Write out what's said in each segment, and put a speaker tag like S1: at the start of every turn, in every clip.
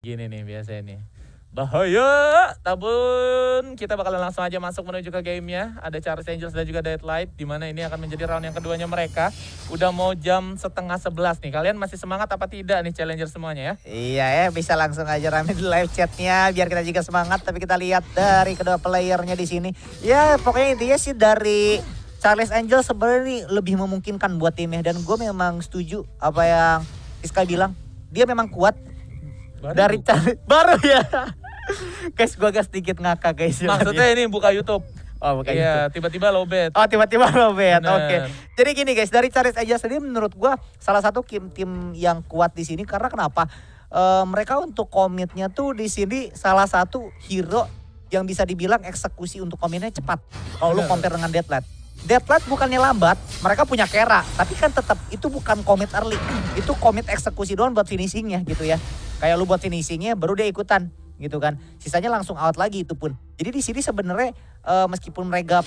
S1: Gini nih biasanya nih. Bahaya, tabun. Kita bakalan langsung aja masuk menuju ke gamenya. Ada Charles Angels dan juga Deadlight. Dimana ini akan menjadi round yang keduanya mereka. Udah mau jam 10:30 nih. Kalian masih semangat apa tidak nih Challenger semuanya ya?
S2: Iya ya, bisa langsung aja rame di live chatnya biar kita juga semangat. Tapi kita lihat dari kedua playernya di sini. Ya pokoknya intinya sih dari Charles Angel sebenarnya lebih memungkinkan buat timnya. Dan gue memang setuju apa yang Iska bilang. Dia memang kuat. Dari baru ya. Guys, gue agak sedikit ngakak guys.
S1: Maksudnya ini buka YouTube.
S2: Oh, bukan
S1: iya,
S2: itu.
S1: tiba-tiba lowbat.
S2: Oh, tiba-tiba lowbat.
S1: Bener.
S2: Oke. Jadi gini guys, dari Charles aja sendiri menurut gua salah satu tim yang kuat di sini karena kenapa? Mereka untuk komitnya tuh di sini salah satu hero yang bisa dibilang eksekusi untuk komitnya cepat. Kalau lu compare dengan Deadlight. Deadlight bukannya lambat, mereka punya Kera, tapi kan tetap itu bukan komit early. Itu komit eksekusi doang buat finishingnya gitu ya. Kayak lu buat finishingnya baru dia ikutan gitu kan. Sisanya langsung out lagi itu pun. Jadi di sini sebenarnya meskipun mereka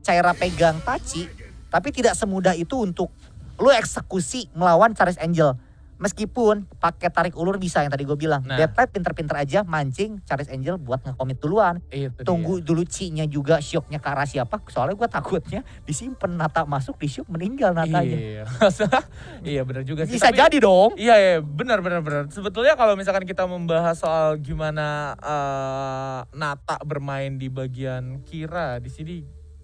S2: Caira pegang Tachi, tapi tidak semudah itu untuk lu eksekusi melawan Charles Angel. Meskipun pakai tarik ulur bisa yang tadi gue bilang.
S1: Nah.
S2: Deadlight pinter-pinter aja mancing Charles Angel buat nge-commit duluan.
S1: Itu
S2: Tunggu
S1: dia.
S2: dulu Ci-nya juga shocknya ke arah siapa. Soalnya gue takutnya disimpan Nata masuk di shock meninggal Natanya.
S1: Iya. Iya benar juga sih.
S2: Bisa
S1: Tapi,
S2: jadi dong.
S1: Iya benar. Sebetulnya kalau misalkan kita membahas soal gimana Nata bermain di bagian Kira di sini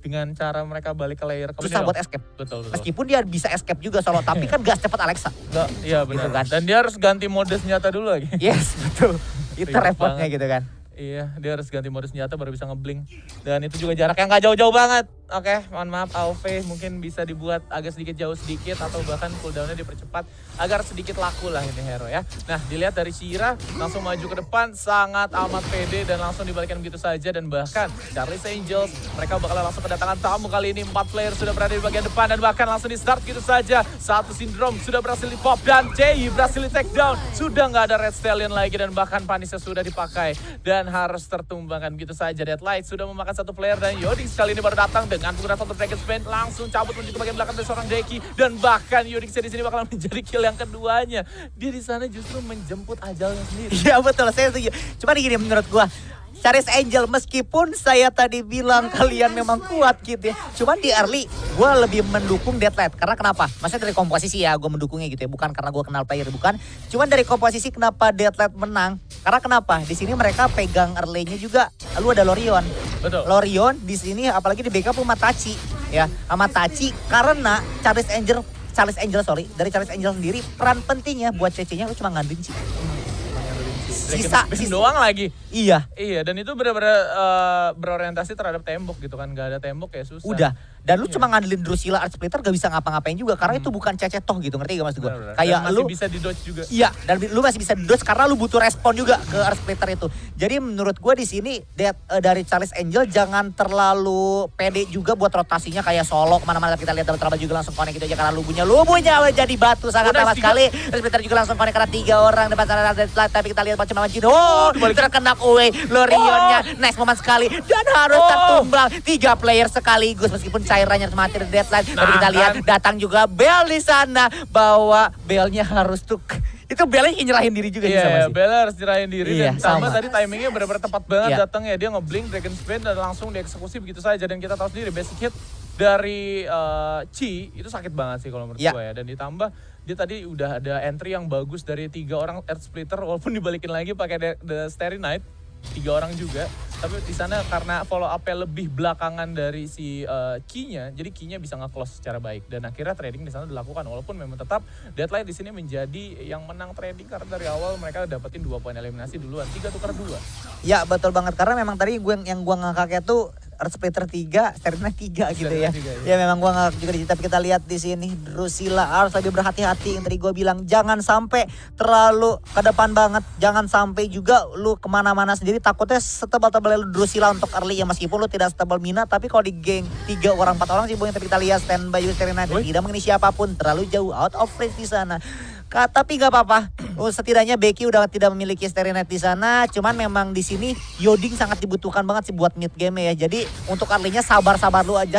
S1: dengan cara mereka balik ke layer
S2: Susah buat escape.
S1: Betul.
S2: Meskipun dia bisa escape juga solo, tapi kan gak secepat Alexa.
S1: Nggak, iya benar.
S2: Gitu kan.
S1: Dan dia harus ganti mode senjata dulu lagi.
S2: Yes, betul. Itu
S1: Ribet
S2: repotnya
S1: banget.
S2: gitu kan.
S1: Iya, dia harus ganti mode senjata baru bisa ngeblink. Dan itu juga jarak yang gak jauh-jauh banget. Oke, mohon maaf AOV mungkin bisa dibuat agak sedikit jauh sedikit atau bahkan cooldownnya dipercepat agar sedikit laku lah ini hero ya. Nah, dilihat dari Shira langsung maju ke depan sangat amat pede dan langsung dibalikan begitu saja dan bahkan Charles Angels mereka bakal langsung kedatangan tamu kali ini 4 player sudah berada di bagian depan dan bahkan langsung di start gitu saja. Satu Syndrome sudah berhasil di pop dan Jay berhasil di take down. Sudah nggak ada Red Stallion lagi dan bahkan Panisnya sudah dipakai dan harus tertumbangkan gitu saja. Deadlight sudah memakan satu player dan Yodix kali ini baru datang dengan penggunaan satu Dragon Spin langsung cabut menuju ke bagian belakang dari seorang Deki dan bahkan Yodix di sini bakal menjadi kill yang keduanya. Dia di sana justru menjemput ajalnya sendiri.
S2: Iya betul, saya setuju. Cuma gini menurut gua, Charles Angel meskipun saya tadi bilang kalian memang kuat gitu ya. Cuman di early gue lebih mendukung Deadlight. Karena kenapa? Maksudnya dari komposisi ya gue mendukungnya gitu ya. Bukan karena gue kenal player, bukan. Cuman dari komposisi kenapa Deadlight menang. Karena kenapa? Di sini mereka pegang early-nya juga. Lu ada Lorion.
S1: Betul.
S2: Lorion di sini apalagi di backup sama Tachi. Ya, sama Tachi karena Charles Angel dari Charles Angel sendiri peran pentingnya buat CC-nya lu cuma ngandelin sih. Sisa
S1: doang lagi.
S2: Iya.
S1: Iya, dan itu benar-benar berorientasi terhadap tembok gitu kan. Gak ada tembok ya susah.
S2: Udah. Dan lu
S1: Iya.
S2: cuma ngandelin Drusilla Art Splitter gak bisa ngapa-ngapain juga. Karena itu bukan cecet toh gitu. Ngerti gak maksud gue?
S1: Benar-benar.
S2: Kayak
S1: Dan masih
S2: lu
S1: bisa di dodge juga.
S2: Iya, dan lu masih bisa dodge karena lu butuh respon juga ke Art Splitter itu. Jadi menurut gue di sini dari Charles Angel jangan terlalu pede juga buat rotasinya kayak solo kemana-mana. Kita lihat dapat juga langsung connect gitu aja karena lubunya jadi batu sangat
S1: Udah,
S2: amat sekali. Art Splitter juga langsung connect karena 3 orang depan sana tapi kita lihat macam Jin. Oh, terkena away Lorionnya. Nice moment sekali dan harus tertumbang 3 player sekaligus meskipun cairannya harus mati. Deadline. Tapi kita lihat datang juga Bell di sana bawa Bellnya harus tuh itu Bellnya nyerahin diri juga
S1: Iya, Bella harus nyerahin diri
S2: Iya,
S1: dan tambah
S2: sama.
S1: tadi timingnya benar-benar tepat banget
S2: Iya.
S1: datang ya. Dia ngeblink Dragon Spin dan langsung dieksekusi begitu saja dan kita tahu sendiri basic hit dari Chi itu sakit banget sih kalau menurut
S2: Iya.
S1: gue ya. Dan ditambah dia tadi udah ada entry yang bagus dari 3 orang Earth Splitter walaupun dibalikin lagi pakai The Starry Night 3 orang juga. Tapi di sana karena follow up-nya lebih belakangan dari si Ki-nya, jadi Ki-nya bisa nge-close secara baik dan akhirnya trading di sana dilakukan walaupun memang tetap Deadlight di sini menjadi yang menang trading karena dari awal mereka dapetin 2 poin eliminasi duluan, 3 tukar 2.
S2: Ya betul banget karena memang tadi yang gua ngakaknya tuh Earth Splitter 3, Starry Night 3 gitu ya. Ya memang gua ngakak juga di sini tapi kita lihat di sini Drusilla harus lebih berhati-hati yang tadi gua bilang jangan sampai terlalu ke depan banget, jangan sampai juga lu kemana-mana sendiri takutnya setebal-tebal lu Drusilla untuk early ya meskipun lu tidak setebal Mina tapi kalau di geng 3 orang 4 orang sih Boy tapi kita lihat standby juga Starry Night tidak mengenai siapapun terlalu jauh out of range di sana. Tapi gak apa-apa. Setidaknya Becky udah tidak memiliki Starry Night di sana. Cuman memang di sini Yoding sangat dibutuhkan banget sih buat mid game ya. Jadi untuk early-nya sabar-sabar lu aja.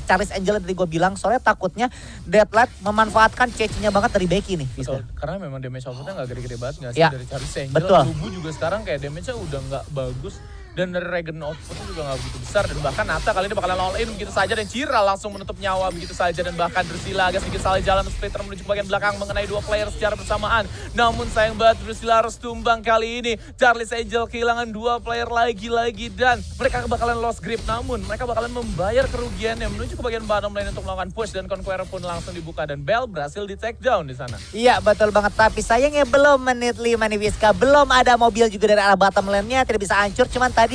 S2: Charles Angel yang tadi gue bilang. Soalnya takutnya Deadlight memanfaatkan CC-nya banget dari Becky nih.
S1: Betul, karena memang damage outputnya nggak gede-gede banget nggak sih
S2: Ya,
S1: dari Charles Angel.
S2: betul.
S1: Lubu juga sekarang kayak damage-nya udah nggak bagus. Dan dari Regen outputnya juga nggak begitu besar. Dan bahkan Nata kali ini bakalan all in begitu saja. Dan Cira langsung menutup nyawa begitu saja. Dan bahkan Drusilla agak sedikit salah jalan. Splitter menuju ke bagian belakang mengenai dua player secara bersamaan. Namun sayang banget Drusilla harus tumbang kali ini. Charles Angel kehilangan dua player lagi-lagi. Dan mereka bakalan lost grip. Namun mereka bakalan membayar kerugiannya menuju ke bagian bottom lane untuk melakukan push. Dan Conqueror pun langsung dibuka. Dan Bell berhasil di take down di sana.
S2: Iya betul banget, tapi sayangnya belum menit 5 nih Wiska. Belum ada mobil juga dari arah bottom lane-nya, tidak bisa hancur. Cuman tadi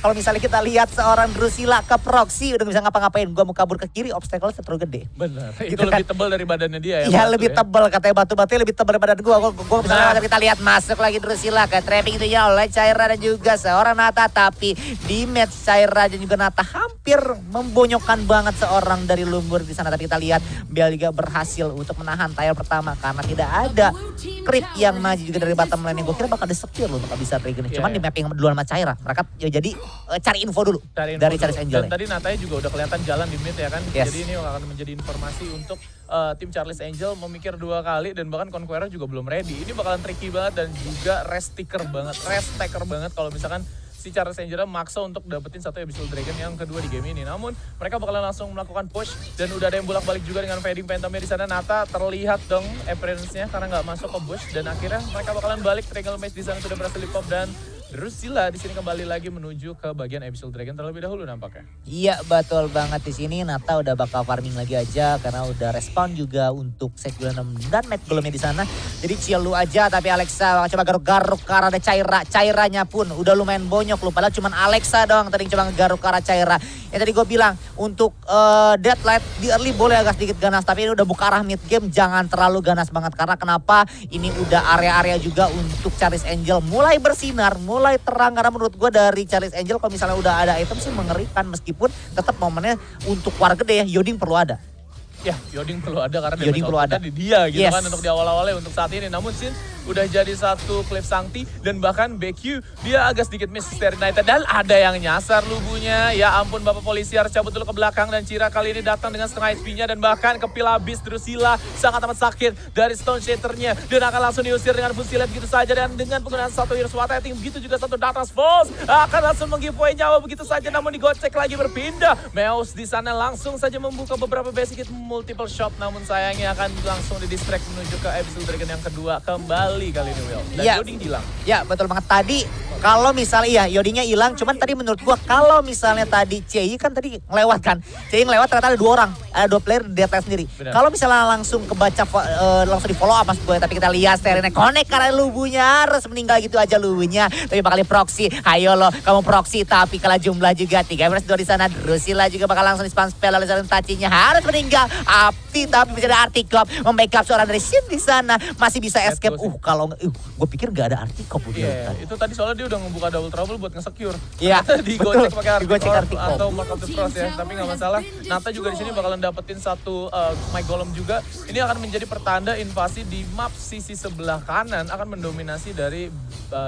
S2: kalau misalnya kita lihat seorang Drusilla ke proxy udah bisa ngapa-ngapain. Gua mau kabur ke kiri, obstacle-nya terlalu gede.
S1: Benar,
S2: Gitu
S1: itu lebih
S2: kan.
S1: tebal dari badannya dia ya.
S2: Iya
S1: batu
S2: lebih
S1: ya.
S2: tebal katanya batu-batunya lebih tebal dari badan gua bisa
S1: Nah.
S2: kita lihat masuk lagi Drusilla ke trapping itu ya oleh Caira dan juga seorang Nata, tapi di match Caira dan juga Nata hampir membonyokkan banget seorang dari Lumbur di sana. Tapi kita lihat Bell juga berhasil untuk menahan tire pertama karena tidak ada creep yang maju juga dari bottom lane. Gue kira bakal disecure loh untuk bisa Dragon. Cuman di mapping duluan sama Caira. Mereka ya jadi cari info dulu
S1: Cari info
S2: dari
S1: dulu.
S2: Charles Angel.
S1: Dan tadi Natanya juga udah kelihatan jalan di mid ya kan.
S2: Yes.
S1: Jadi ini akan menjadi informasi untuk tim Charles Angel memikir dua kali dan bahkan Conqueror juga belum ready. Ini bakalan tricky banget dan juga rest taker banget kalau misalkan si Charles Angel maksa untuk dapetin satu Abyssal Dragon yang kedua di game ini. Namun mereka bakalan langsung melakukan push dan udah ada yang bolak-balik juga dengan fading phantomnya di sana. Nata terlihat dong appearance-nya karena nggak masuk ke bush dan akhirnya mereka bakalan balik. Triangle Maze di sana sudah berhasil di pop dan Drusilla di sini kembali lagi menuju ke bagian Abyssal Dragon terlebih dahulu nampaknya.
S2: Iya betul banget di sini. Nata udah bakal farming lagi aja karena udah respawn juga untuk set 26 dan Matt Golem di sana. Jadi chill lu aja, tapi Alexa coba garuk-garuk ke arah ada Cairanya pun udah lumayan bonyok lu. Padahal cuman Alexa doang tadi coba ngegaruk ke arah Caira. Ya tadi gue bilang untuk Deadlight di early boleh agak sedikit ganas, tapi ini udah buka arah mid game jangan terlalu ganas banget karena kenapa? Ini udah area-area juga untuk Charles Angel mulai bersinar, mulai terang karena menurut gue dari Charles Angel kalau misalnya udah ada item sih mengerikan meskipun tetap momennya untuk war gede ya, Yoding perlu ada.
S1: Ya, Yoding perlu ada karena
S2: Yoding perlu ada
S1: di dia gitu
S2: Yes.
S1: kan untuk di awal-awalnya untuk saat ini. Namun Sin udah jadi satu Cliff Sancti dan bahkan BQ dia agak sedikit miss Starry Night dan ada yang nyasar lubunya. Ya ampun Bapak polisi harus cabut dulu ke belakang dan Cira kali ini datang dengan setengah HP-nya dan bahkan kepil habis Drusilla sangat amat sakit dari Stone Shatter-nya dan akan langsung diusir dengan Fusilet begitu saja dan dengan penggunaan satu Hero's Water begitu juga satu Darkness Falls akan langsung meng-giveaway nyawa begitu saja namun digocek lagi berpindah. Meos di sana langsung saja membuka beberapa basic hit multiple shot namun sayangnya akan langsung di-distract menuju ke Abyssal Dragon yang kedua kembali kali ini Will. Dan
S2: Ya.
S1: Yoding hilang.
S2: Ya betul banget tadi kalau misalnya iya Yodingnya hilang cuman tadi menurut gua kalau misalnya tadi CI kan tadi ngelewat kan. CI ngelewat ternyata ada dua orang, ada dua player di Deadlight sendiri.
S1: Benar.
S2: Kalau misalnya langsung kebaca langsung di follow up mas gue tapi kita lihat Sterine connect karena lubunya harus meninggal gitu aja lubunya. Tapi bakal di proxy. Ayo lo kamu proxy tapi kalah jumlah juga 3 versus 2 di sana. Drusilla juga bakal langsung di spam spell lalu tacinya harus meninggal. Apti tapi bisa ada Artikop membackup seorang dari Shin di sana masih bisa escape. Kalau gue pikir gak ada Artikop udah.
S1: Iya, itu tadi soalnya dia udah ngebuka double trouble buat nge-secure.
S2: Iya,
S1: Ternyata digocek
S2: betul.
S1: pakai
S2: Digocek
S1: Arctic
S2: Arctic
S1: Orb atau Mark of the Frost ya, tapi nggak masalah. Nata juga di sini bakalan dapetin satu My Golem juga. Ini akan menjadi pertanda invasi di map sisi sebelah kanan akan mendominasi dari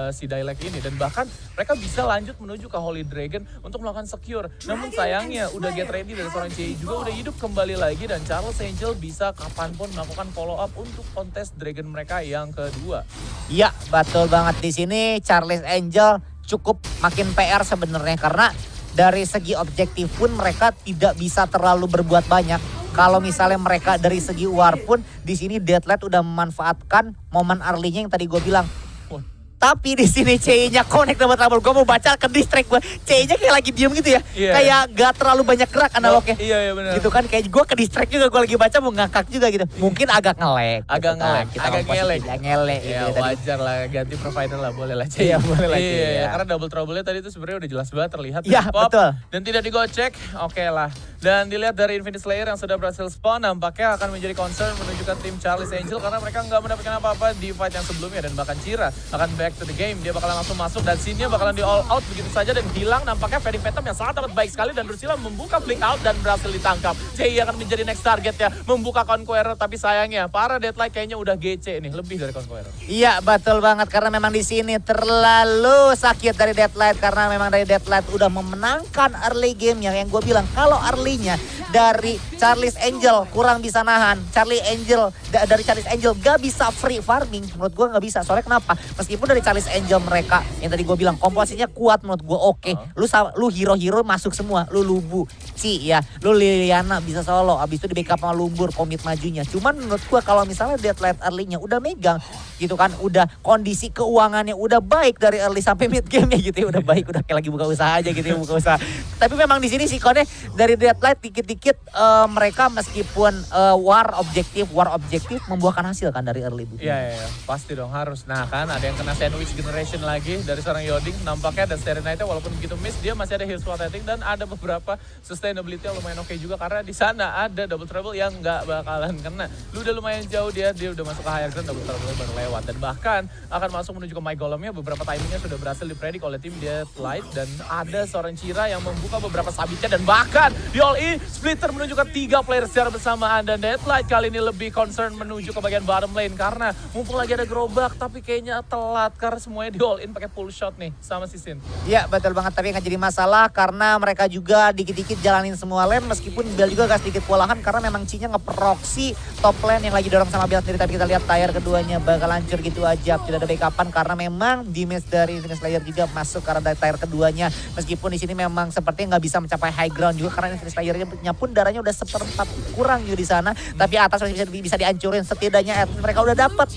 S1: si Dialect ini dan bahkan mereka bisa lanjut menuju ke Holy Dragon untuk melakukan secure. Namun sayangnya udah get ready dari seorang CI juga udah hidup kembali lagi dan Charles Angel bisa kapanpun melakukan follow up untuk kontes Dragon mereka yang kedua.
S2: Iya, betul banget di sini Charles Angel cukup makin PR sebenarnya karena dari segi objektif pun mereka tidak bisa terlalu berbuat banyak. Kalau misalnya mereka dari segi war pun di sini Deadlight udah memanfaatkan momen early-nya yang tadi gue bilang. Tapi di sini CI-nya connect double trouble. Gue mau baca ke distract gue. CI-nya kayak lagi diem gitu ya.
S1: Iya.
S2: Kayak gak terlalu banyak gerak analognya.
S1: Iya benar.
S2: Gitu kan kayak gue ke distract juga gue lagi baca mau ngakak juga gitu. Mungkin agak ngelek.
S1: Agak
S2: gitu
S1: ngelek,
S2: kan. Kita
S1: agak
S2: ngomong positif,
S1: ngelek.
S2: agak ngelek
S1: Ya
S2: gitu tadi.
S1: wajar lah ganti provider lah boleh lah
S2: Iya, boleh lah,
S1: Iya,
S2: iya.
S1: karena double trouble-nya tadi itu sebenarnya udah jelas banget terlihat
S2: Iya,
S1: di pop
S2: betul.
S1: dan tidak digocek. Oke lah. Dan dilihat dari Infinite Slayer yang sudah berhasil spawn nampaknya akan menjadi concern menunjukkan tim Charles Angel karena mereka nggak mendapatkan apa-apa di fight yang sebelumnya dan bahkan Cira akan back to the game. Dia bakalan langsung masuk dan sini bakalan di all out begitu saja dan hilang nampaknya Fading Phantom yang sangat amat baik sekali dan Drusilla membuka flick out dan berhasil ditangkap. CI akan menjadi next target ya membuka Conqueror tapi sayangnya para Deadlight kayaknya udah GC nih lebih dari Conqueror.
S2: Iya betul banget karena memang di sini terlalu sakit dari Deadlight karena memang dari Deadlight udah memenangkan early game yang gue bilang kalau early-nya dari Charlie's Angel kurang bisa nahan. Dari Charlie's Angel gak bisa free farming. Menurut gue gak bisa. Soalnya kenapa? Meskipun dari Charlie's Angel mereka yang tadi gue bilang komposisinya kuat menurut gue oke. Lu hero-hero masuk semua. Lu Lubu, Ci ya. Lu Liliana bisa solo. Abis itu di backup sama Lumbur komit majunya. Cuman menurut gue kalau misalnya Deadlight early-nya udah megang gitu kan. Udah kondisi keuangannya udah baik dari early sampai mid game-nya gitu ya. Udah baik. Udah kayak lagi buka usaha aja gitu ya. Buka usaha. Tapi memang di sini sikonnya dari Deadlight dikit-dikit mereka meskipun war objektif membuahkan hasil kan dari early.
S1: Iya, pasti dong harus. Nah kan ada yang kena sandwich generation lagi dari seorang Yoding nampaknya, dan Starry Night walaupun begitu miss dia masih ada heal swat rating dan ada beberapa sustainability yang lumayan oke juga karena di sana ada double trouble yang nggak bakalan kena. Lu udah lumayan jauh, dia udah masuk ke higher ground, double trouble baru lewat dan bahkan akan masuk menuju ke My Golemnya. Beberapa timingnya sudah berhasil dipredik oleh tim Deadlight dan ada seorang Cira yang membuka beberapa sabitnya dan bahkan di all in Splitter menuju ke 3 player secara bersamaan dan Deadlight kali ini lebih concern menuju ke bagian bottom lane karena mumpung lagi ada gerobak tapi kayaknya telat karena semuanya di all in pakai pull shot nih sama si Sin.
S2: Iya betul banget, tapi nggak jadi masalah karena mereka juga dikit-dikit jalanin semua lane meskipun Bell juga agak sedikit kewalahan karena memang Cinya ngeproxy top lane yang lagi dorong sama Bell sendiri, tapi kita lihat tier keduanya bakal hancur gitu aja, tidak ada backupan karena memang damage dari Infinite Slayer juga masuk karena dari tier keduanya meskipun di sini memang sepertinya nggak bisa mencapai high ground juga karena Infinite Slayer-nya pun darahnya udah 1/4 kurang juga di sana, tapi atas masih bisa dihancurin. Setidaknya mereka udah dapat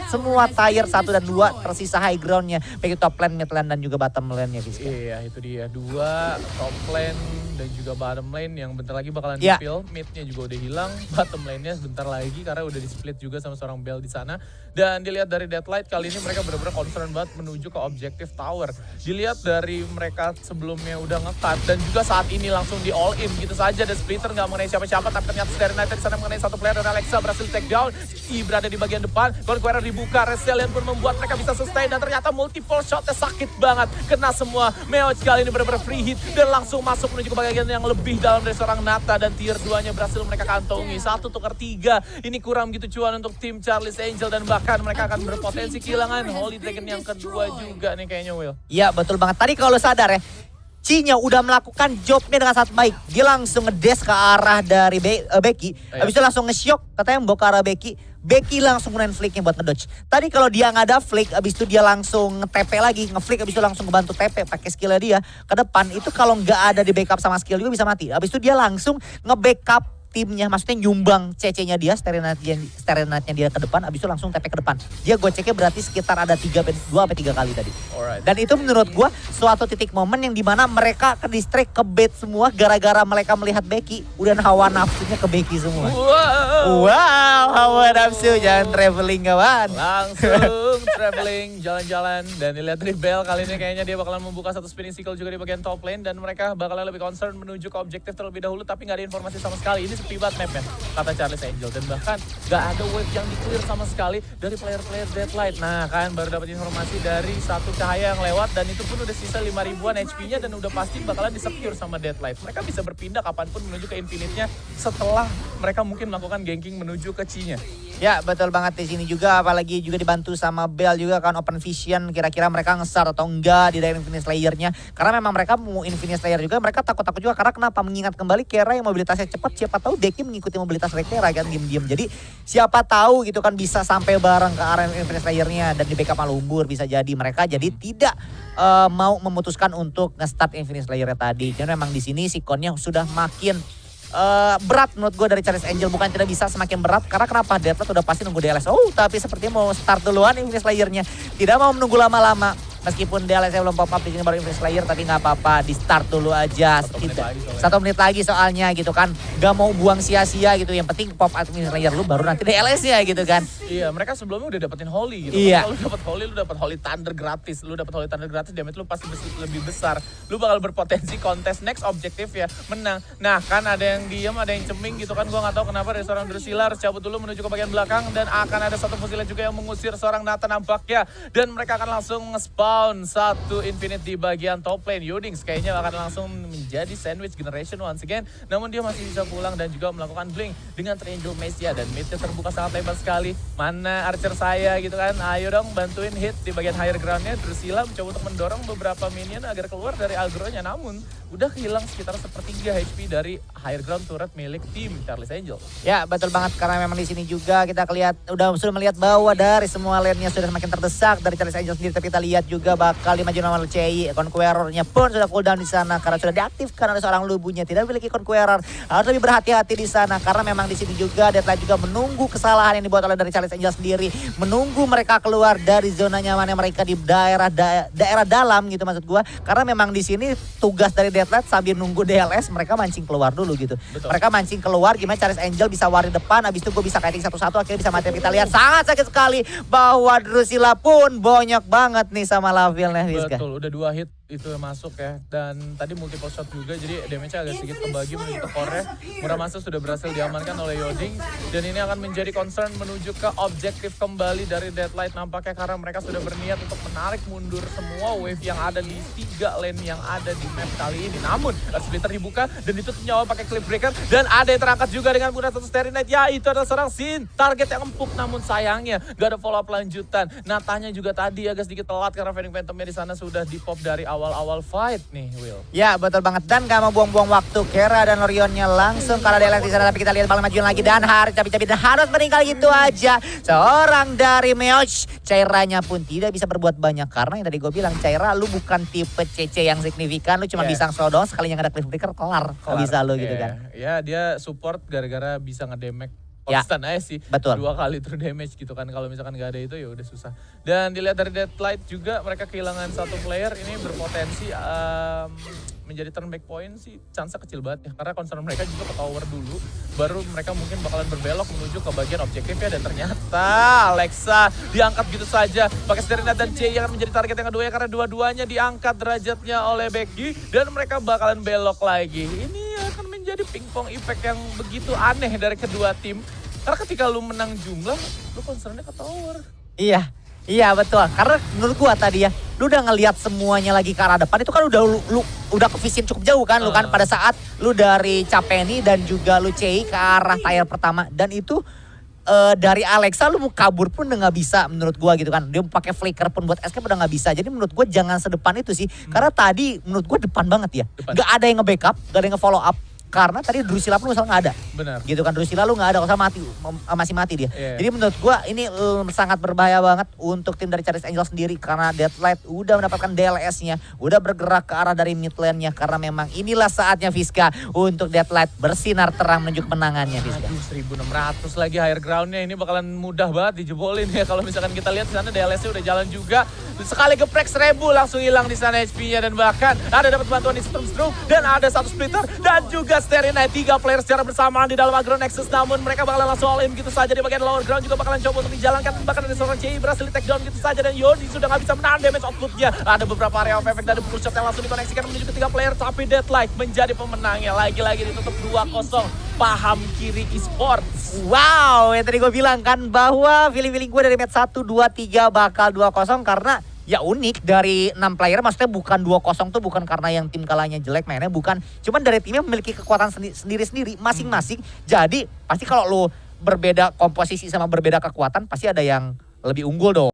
S2: semua tier 1 dan 2, tersisa high groundnya baik top lane, mid lane dan juga bottom lane-nya.
S1: Iya itu dia, 2 top lane dan juga bottom lane yang bentar lagi bakalan
S2: yeah.
S1: di-fill. Mid-nya juga udah hilang, bottom lane-nya sebentar lagi karena udah di-split juga sama seorang Bell di sana. Dan dilihat dari Deadlight kali ini mereka benar-benar concern banget menuju ke objective tower. Dilihat dari mereka sebelumnya udah nge-cut dan juga saat ini langsung di all in gitu saja, dan Splitter nggak mengenai siapa-siapa tapi ternyata Starry Night di sana mengenai satu player dan Alexa berhasil take down. Berada di bagian depan, Conqueror dibuka, Resilient pun membuat mereka bisa sustain dan ternyata multiple shotnya sakit banget. Kena semua, Meowth kali ini benar-benar free hit dan langsung masuk menuju ke bagian yang lebih dalam dari seorang Nata dan tier 2-nya berhasil mereka kantongi. 1 tukar 3, ini kurang gitu cuan untuk tim Charlie's Angel dan bahkan mereka akan berpotensi kehilangan Holy Dragon yang kedua juga nih kayaknya, Will.
S2: Iya betul banget, tadi kalau sadar ya Cinya udah melakukan jobnya dengan sangat baik. Dia langsung ngedes ke arah dari Becky. Habis itu langsung nge-shock, katanya membawa ke arah Becky. Becky langsung gunain flicknya buat ngedodge. Tadi kalau dia nggak ada flick, habis itu dia langsung nge-TP lagi, nge-flick, habis itu langsung ngebantu TP pakai skillnya dia ke depan. Itu kalau nggak ada di backup sama skill juga bisa mati. Habis itu dia langsung nge-backup timnya, maksudnya nyumbang CC-nya dia, Starry Night-nya dia ke depan, habis itu langsung TP ke depan. Dia goceknya berarti sekitar ada 2-3 kali tadi.
S1: Alright.
S2: Dan itu menurut gua suatu titik momen yang dimana mereka ke distract, ke bait semua gara-gara mereka melihat Becky. Udah hawa nafsunya ke Becky semua. Wow, hawa nafsu, jangan traveling kawan.
S1: Langsung traveling, jalan-jalan, dan dilihat dari Bell kali ini kayaknya dia bakalan membuka satu spinning cycle juga di bagian top lane dan mereka bakalan lebih concern menuju ke objektif terlebih dahulu, tapi nggak ada informasi sama sekali. Ini sepi banget mapnya, kata Charlie's Angel, dan bahkan nggak ada wave yang di-clear sama sekali dari player-player Deadlight. Nah kan baru dapat informasi dari satu cahaya yang lewat dan itu pun udah sisa 5.000-an HP-nya dan udah pasti bakalan di-secure sama Deadlight. Mereka bisa berpindah kapanpun menuju ke Infinite-nya setelah mereka mungkin melakukan ganking menuju ke Chi-nya.
S2: Ya betul banget, di sini juga apalagi juga dibantu sama Bell juga kan, open vision kira-kira mereka nge-start atau enggak di daerah Infinite Slayer-nya. Karena memang mereka mau Infinite Slayer juga, mereka takut-takut juga karena kenapa, mengingat kembali Kera yang mobilitasnya cepat, siapa tahu Becky mengikuti mobilitas Kera kan diam-diam. Jadi siapa tahu gitu kan bisa sampai bareng ke arah Infinite Slayer-nya dan di backup Lumbur bisa jadi mereka jadi tidak mau memutuskan untuk nge-start Infinite Slayer-nya tadi. Dan memang di sini sikonnya sudah makin berat menurut gue dari Charlie's Angel, bukan tidak bisa, semakin berat karena kenapa, Deadlight udah pasti nunggu DLS. Tapi sepertinya mau start duluan Infinite Slayer-nya, tidak mau menunggu lama-lama. Meskipun DLS-nya belum pop up di sini baru Infinite Slayer, tapi nggak apa-apa, di start dulu aja. 1 menit lagi soalnya gitu kan, nggak mau buang sia-sia gitu. Yang penting pop up Infinite Slayer lu baru nanti DLS-nya gitu kan.
S1: Iya, mereka sebelumnya udah dapetin Holy gitu.
S2: Iya.
S1: Kalau lu dapet Holy, lu dapet Holy Thunder gratis. Lu dapet Holy Thunder gratis, damage lu pasti lebih besar. Lu bakal berpotensi kontes next objektif ya menang. Nah kan ada yang diem, ada yang ceming gitu kan. Gua nggak tahu kenapa dari seorang Drusilla harus cabut dulu menuju ke bagian belakang dan akan ada satu fusilet juga yang mengusir seorang Nathan nampaknya. Dan mereka akan langsung nge-spawn satu Infinite di bagian top lane. Yodings kayaknya akan langsung menjadi sandwich generation once again. Namun dia masih bisa pulang dan juga melakukan blink dengan Triangle Maze ya. Dan midnya terbuka sangat lebar sekali. Mana Archer saya gitu kan. Ayo dong bantuin hit di bagian higher groundnya. Drusilla mencoba untuk mendorong beberapa minion agar keluar dari agronya. Namun udah kehilang sekitar sepertiga HP dari higher ground turret milik tim Charlie's Angel.
S2: Ya betul banget, karena memang di sini juga kita sudah melihat bahwa dari semua lane-nya sudah semakin terdesak dari Charlie's Angel sendiri. Tapi kita lihat juga bakal dimajuin sama Lucei. Conqueror-nya pun sudah cooldown di sana karena sudah diaktifkan oleh seorang Lubunya. Tidak memiliki Conqueror, harus lebih berhati-hati di sana karena memang di sini juga Deadlight juga menunggu kesalahan yang dibuat oleh dari Charlie's Angel sendiri, menunggu mereka keluar dari zona nyamannya mereka di daerah dalam gitu maksud gua. Karena memang di sini tugas dari Deadlight sambil nunggu DLS mereka mancing keluar dulu gitu.
S1: Betul.
S2: Mereka mancing keluar gimana Charlie's Angel bisa war di depan, habis itu gue bisa kiting satu-satu akhirnya bisa mati. Kita lihat sangat sakit sekali bahwa Drusilla pun bonyok banget nih sama Laville-nya Rizka.
S1: Betul, udah 2 hit itu masuk ya. Dan tadi multiple shot juga, jadi damage-nya agak sedikit kebagi menuju ke core. Muramasa sudah berhasil diamankan oleh Yoding. Dan ini akan menjadi concern menuju ke objektif kembali dari Deadlight nampaknya, karena mereka sudah berniat untuk menarik mundur semua wave yang ada di 3 lane yang ada di map kali ini. Namun splitter dibuka dan ditutup nyawa pakai clip breaker, dan ada yang terangkat juga dengan menggunakan satu Starry Night. Ya itu adalah seorang Sin, target yang empuk namun sayangnya gak ada follow up lanjutan. Natanya juga tadi agak sedikit telat karena Fading Phantomnya di sana sudah di pop dari awal-awal fight nih, Will.
S2: Ya betul banget, dan gak mau buang-buang waktu. Kera dan Lorionnya langsung karena dia di sana, tapi kita lihat bakal majuin lagi dan cabi-cabi dan harus meninggal gitu aja. Seorang dari Meoch, Cairanya pun tidak bisa berbuat banyak karena yang tadi gue bilang, Caira lu bukan tipe CC yang signifikan, lu cuma bisa slow down sekalinya ada cliff breaker kelar. Gak bisa lu gitu kan.
S1: Ya dia support gara-gara bisa ngedamage konstan aja sih.
S2: Betul.
S1: 2 kali true damage gitu kan. Kalau misalkan gak ada itu ya udah susah. Dan dilihat dari Deadlight juga mereka kehilangan 1 player, ini berpotensi menjadi turn back point sih chance kecil banget ya. Karena concern mereka juga ke tower dulu, baru mereka mungkin bakalan berbelok menuju ke bagian objektifnya. Dan ternyata Alexa diangkat gitu saja pakai Serena dan C yang akan menjadi target yang kedua ya, karena dua-duanya diangkat derajatnya oleh Becky dan mereka bakalan belok lagi. Ini akan menjadi pingpong effect yang begitu aneh dari kedua tim. Karena ketika lu menang jumlah, lu concernnya ke tower.
S2: Iya betul, karena menurut gua tadi ya, lu udah ngelihat semuanya lagi ke arah depan, itu kan udah lu udah ke vision cukup jauh kan, lu kan pada saat lu dari Capeni dan juga lu Cei ke arah tier pertama, dan itu dari Alexa lu mau kabur pun udah nggak bisa menurut gua gitu kan. Dia pakai flicker pun buat escape udah nggak bisa. Jadi menurut gua jangan sedepan itu sih, karena tadi menurut gua depan banget ya, nggak ada yang nge-backup, nggak ada yang nge-follow up. Karena tadi Drusilla pun misalnya nggak ada.
S1: Benar.
S2: Gitu kan, Drusilla lu nggak ada, kalau masih mati dia. Jadi menurut gua ini sangat berbahaya banget untuk tim dari Charlie's Angel sendiri. Karena Deadlight udah mendapatkan DLS-nya, udah bergerak ke arah dari mid lane-nya. Karena memang inilah saatnya Fiska untuk Deadlight bersinar terang menuju kemenangannya Fiska.
S1: Aduh, 1600 lagi higher ground-nya, ini bakalan mudah banget dijebolin ya. Kalau misalkan kita lihat di sana DLS-nya udah jalan juga. Sekali geprek 1000 langsung hilang di sana HP-nya, dan bahkan ada dapat bantuan di Stormstroke dan ada 1 splitter dan juga Starry Night. 3 player secara bersamaan di dalam aggro Nexus, namun mereka bakalan langsung all in gitu saja di bagian lower ground, juga bakalan coba untuk dijalankan. Bahkan ada seorang CI berhasil di take down gitu saja, dan Yodi sudah gak bisa menahan damage output-nya. Ada beberapa area of effect dari push shot yang langsung dikoneksikan menuju ke 3 player, tapi Deadlight menjadi pemenangnya. Lagi-lagi ditutup 2-0. Paham kiri esports.
S2: Wow, yang tadi gue bilang kan bahwa feeling-feeling gue dari match 1, 2, 3 bakal 2-0 karena ya unik dari 6 player, maksudnya bukan 2-0 tuh bukan karena yang tim kalahnya jelek mainnya, bukan. Cuman dari timnya memiliki kekuatan sendiri-sendiri masing-masing. Jadi pasti kalau lo berbeda komposisi sama berbeda kekuatan pasti ada yang lebih unggul dong.